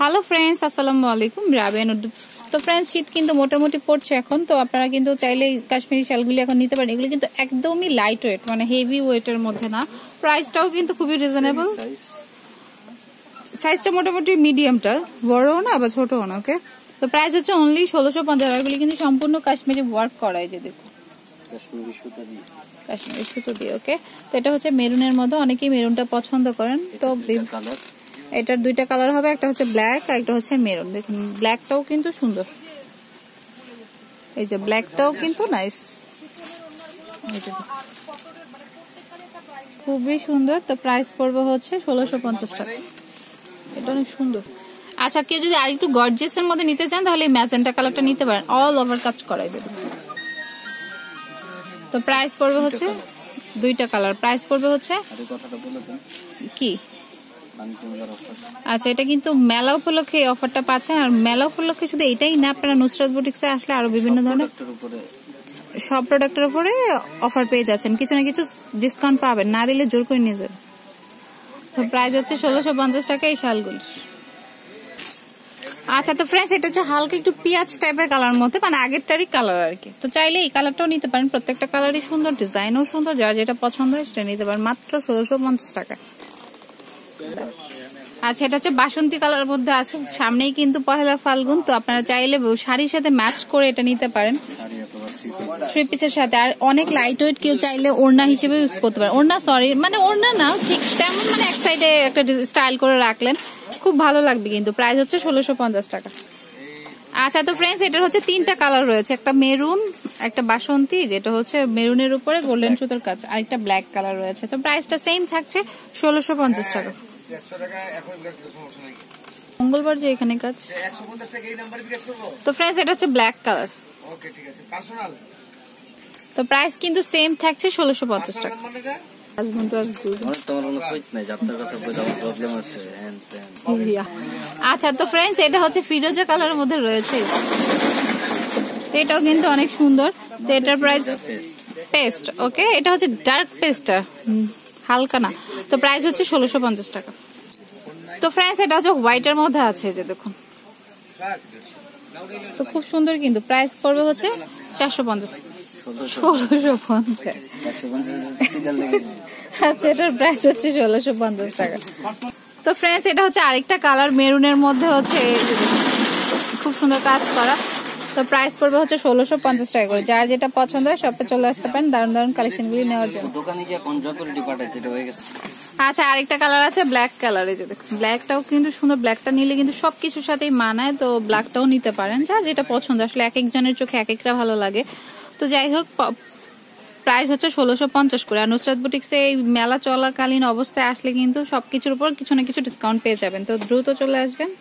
Hello friends, আসসালামু আলাইকুম। রাবেয়া নুডু। তো ফ্রেন্ডস, শীত কিন্তু মোটামুটি পড়ছে এখন, তো আপনারা কিন্তু চাইলে কাশ্মীরি শালগুলি এখন নিতে পারেন। এগুলো কিন্তু একদমই লাইট ওয়েট, মানে হেভি ওয়েটের মধ্যে না। প্রাইসটাও কিন্তু খুবই রিজনেবল। সাইজটা মোটামুটি মিডিয়ামটা, বড়ও না আবার ছোটও না। ওকে, তো প্রাইস হচ্ছে অনলি 1650। এগুলি কিন্তু সম্পূর্ণ কাশ্মীরি ওয়ার্ক করায়, যে দেখুন কাশ্মীরি সুতো দিয়ে। ওকে, তো এটা হচ্ছে মেরুনের মধ্যে, অনেকেই মেরুনটা পছন্দ করেন। তো এটার দুইটা কালার হবে, একটা হচ্ছে ব্ল্যাক আর একটা হচ্ছে মেরুন। দেখুন ব্ল্যাকটাও কিন্তু সুন্দর, এই যে ব্ল্যাকটাও কিন্তু নাইস, খুবই সুন্দর। তো প্রাইস পড়বে হচ্ছে 1650 টাকা। এটা অনেক সুন্দর। আচ্ছা, কেউ যদি আরেকটু গর্জিয়াস এর মধ্যে নিতে চান তাহলে এই ম্যাজেন্টা কালারটা নিতে পারেন, অল ওভার কাজ করা যাবে। তো প্রাইস পড়বে হচ্ছে দুইটা কালার, প্রাইস পড়বে হচ্ছে কি। আচ্ছা, এটা কিন্তু মেলা উপলক্ষে এই অফারটা পাচ্ছেন। আর মেলা উপলক্ষে শুধু এটাই না, আপনারা নুসরাত বুটিক্সে আসলে আরো বিভিন্ন ধরনের সব প্রোডাক্টের উপরে অফার পেয়ে যাচ্ছেন, কিছু না কিছু ডিসকাউন্ট পাবেন, না দিলে জোর করে নিয়ে যাবেন। তো প্রাইস হচ্ছে 1650 টাকা এই শালগুলি। আচ্ছা, তো ফ্রেন্ডস, এটা হচ্ছে হালকা একটু পিঁয়াজ টাইপের কালার মধ্যে, মানে আগেরটারই কালার আর কি। তো চাইলে এই কালারটাও নিতে পারেন, প্রত্যেকটা কালারই সুন্দর, ডিজাইনও সুন্দর, যার যেটা পছন্দ হয় সেটা নিতে পারেন মাত্র 1650 টাকা। আচ্ছা, এটা হচ্ছে বাসন্তী কালার মধ্যে আছে, সামনেই কিন্তু পহেলা ফাল্গুন, তো আপনারা চাইলে শাড়ির সাথে ম্যাচ করে এটা নিতে পারেন, থ্রি পিসের সাথে। আর অনেক লাইট ওয়েট, কেউ চাইলে ওড়না হিসেবে ইউজ করতে পারেন। ওড়না সরি, মানে ওড়না না ঠিক তেমন, মানে এক সাইডে একটা স্টাইল করে রাখলেন, খুব ভালো লাগবে কিন্তু। প্রাইস হচ্ছে 1650 টাকা। আচ্ছা, তো ফ্রেন্ডস, এটার হচ্ছে তিনটা কালার রয়েছে, একটা মেরুন, একটা বাসন্তী যেটা হচ্ছে মেরুনের উপরে গোল্ডেন সুতোর কাজ, আর একটা ব্ল্যাক কালার রয়েছে। তো প্রাইসটা সেম থাকছে 1650 টাকা। মঙ্গলবার যে এখানে কাজ। তো ফ্রেন্ডস, এটা হচ্ছে ব্ল্যাক কালার। তো প্রাইস কিন্তু সেম থাকছে 1650 টাকা। আচ্ছা, তো ফ্রেন্ডস, এটা হচ্ছে ফিরোজা কালারের মধ্যে রয়েছে, এটাও কিন্তু অনেক সুন্দর। তো এটার প্রাইস পেস্ট, ওকে, এটা হচ্ছে ডার্ক পেস্টটা, হালকা না। তো প্রাইস হচ্ছে 1650 টাকা। তো ফ্রেন্ডস, এটা হচ্ছে হোয়াইটের মধ্যে আছে, যে দেখুন, তো খুব সুন্দর কিন্তু। প্রাইস পড়বে হচ্ছে 450, 1650। আচ্ছা, এটার প্রাইস হচ্ছে 1650 টাকা। তো ফ্রেন্ডস, এটা হচ্ছে আরেকটা কালার, মেরুনের মধ্যে হচ্ছে খুব সুন্দর কাজ করা। তো প্রাইস পড়বে হচ্ছে 1650 টাকা করে। যার যেটা পছন্দ হয় শপে চলে আসতে পারেন দারুণ দারুণ কালেকশন গুলি নেওয়ার জন্য। আচ্ছা, আরেকটা কালার আছে ব্ল্যাক কালার, এই যে দেখুন ব্ল্যাকটাও কিন্তু সুন্দর। ব্ল্যাকটা নিলে কিন্তু সবকিছুর সাথেই মানায়, তো ব্ল্যাকটাও নিতে পারেন, যার যেটা পছন্দ। আসলে এক একজনের চোখে এক একটা ভালো লাগে। তো যাই হোক, প্রাইস হচ্ছে 1650 করে। আর নুসরাত বুটিক্সে এই মেলা চলাকালীন অবস্থায় আসলে কিন্তু সবকিছুর উপর কিছু না কিছু ডিসকাউন্ট পেয়ে যাবেন, তো দ্রুত চলে আসবেন।